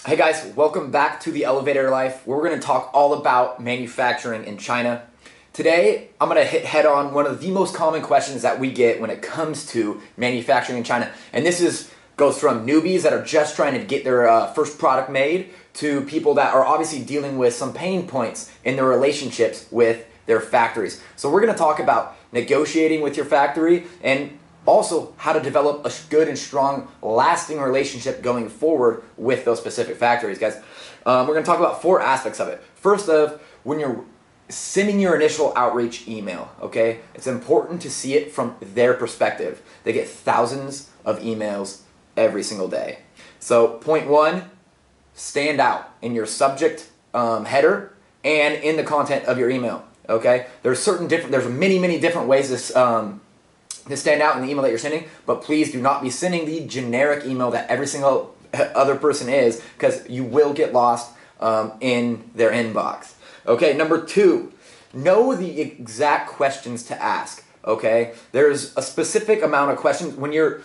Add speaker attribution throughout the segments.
Speaker 1: Hey guys, welcome back to the Elevator Life, where we're going to talk all about manufacturing in China. Today, I'm going to hit head on one of the most common questions that we get when it comes to manufacturing in China. And this goes from newbies that are just trying to get their first product made to people that are obviously dealing with some pain points in their relationships with their factories. So we're going to talk about negotiating with your factory and also how to develop a good and strong, lasting relationship going forward with those specific factories, guys. We're going to talk about 4 aspects of it. First of, when you're sending your initial outreach email, okay, it's important to see it from their perspective. They get thousands of emails every single day. So point 1, stand out in your subject header and in the content of your email, okay? There's many different ways to stand out in the email that you're sending, but please do not be sending the generic email that every single other person is, because you will get lost in their inbox. Okay, number 2, know the exact questions to ask, okay? There's a specific amount of questions when you're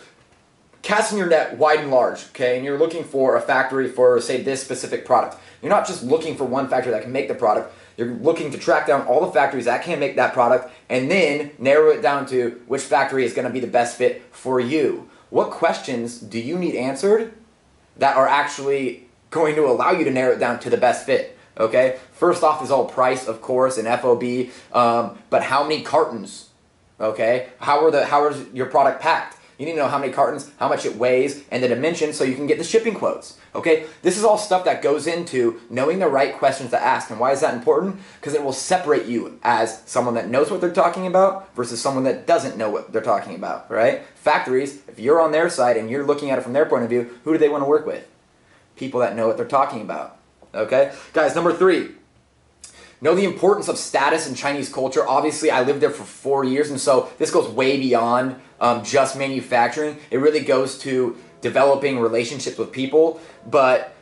Speaker 1: casting your net wide and large, okay, and you're looking for a factory for, say, this specific product. You're not just looking for one factory that can make the product. You're looking to track down all the factories that can make that product and then narrow it down to which factory is going to be the best fit for you. What questions do you need answered that are actually going to allow you to narrow it down to the best fit? Okay, first off is all price, of course, and FOB, but how many cartons? Okay, how is your product packed? You need to know how many cartons, how much it weighs, and the dimensions so you can get the shipping quotes. Okay, this is all stuff that goes into knowing the right questions to ask. And why is that important? Because it will separate you as someone that knows what they're talking about versus someone that doesn't know what they're talking about, right? Factories, if you're on their side and you're looking at it from their point of view, who do they want to work with? People that know what they're talking about. Okay, guys, number 3. Know the importance of status in Chinese culture. Obviously, I lived there for 4 years, and so this goes way beyond just manufacturing. It really goes to developing relationships with people. But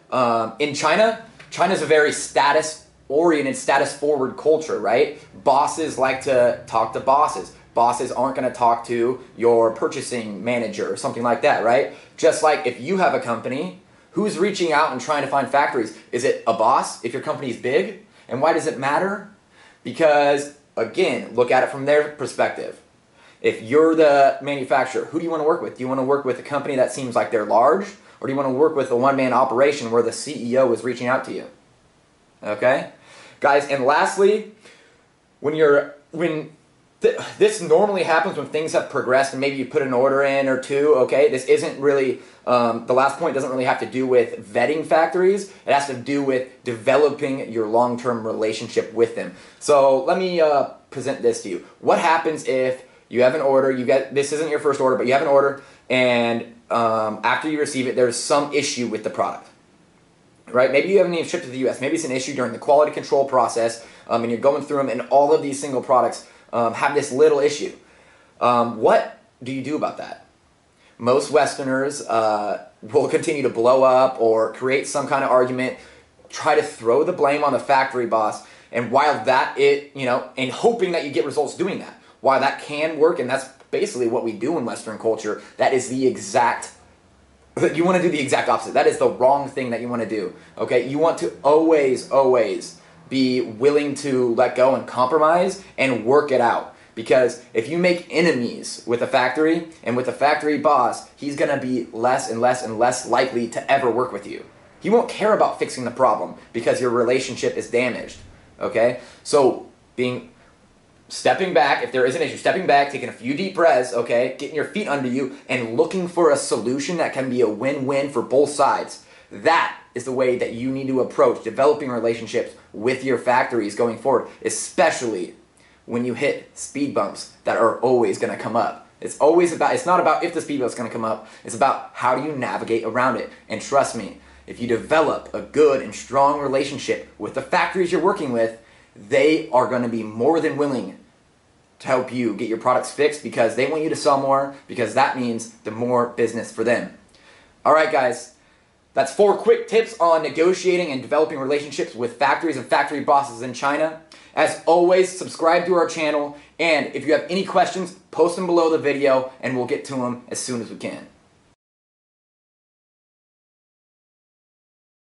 Speaker 1: in China's a very status-oriented, status-forward culture, right? Bosses like to talk to bosses. Bosses aren't going to talk to your purchasing manager or something like that, right? Just like if you have a company, who's reaching out and trying to find factories? Is it a boss if your company's big? And why does it matter? Because, again, look at it from their perspective. If you're the manufacturer, who do you want to work with? Do you want to work with a company that seems like they're large? Or do you want to work with a one-man operation where the CEO is reaching out to you? Okay? Guys, and lastly, this normally happens when things have progressed and maybe you put an order in or 2, okay? This isn't really, the last point doesn't really have to do with vetting factories. It has to do with developing your long-term relationship with them. So let me present this to you. What happens if you have an order, this isn't your first order, but you have an order, and after you receive it, there's some issue with the product, right? Maybe you haven't even shipped to the US. Maybe it's an issue during the quality control process, and you're going through them, and all of these single products have this little issue. What do you do about that? Most Westerners will continue to blow up or create some kind of argument, try to throw the blame on the factory boss, and while and hoping that you get results doing that. While that can work, and that's basically what we do in Western culture, that is you want to do the exact opposite. That is the wrong thing that you want to do, okay? You want to always be willing to let go and compromise and work it out. Because if you make enemies with a factory and with a factory boss, he's going to be less and less likely to ever work with you. He won't care about fixing the problem because your relationship is damaged, okay? So stepping back, if there is an issue, stepping back, taking a few deep breaths, okay, getting your feet under you and looking for a solution that can be a win-win for both sides. That is the way that you need to approach developing relationships with your factories going forward, especially when you hit speed bumps that are always going to come up. It's not about if the speed bump is going to come up, it's about how do you navigate around it. And trust me, if you develop a good and strong relationship with the factories you're working with, they are going to be more than willing to help you get your products fixed because they want you to sell more, because that means the more business for them. All right, guys. That's 4 quick tips on negotiating and developing relationships with factories and factory bosses in China. As always, subscribe to our channel, and if you have any questions, post them below the video, and we'll get to them as soon as we can.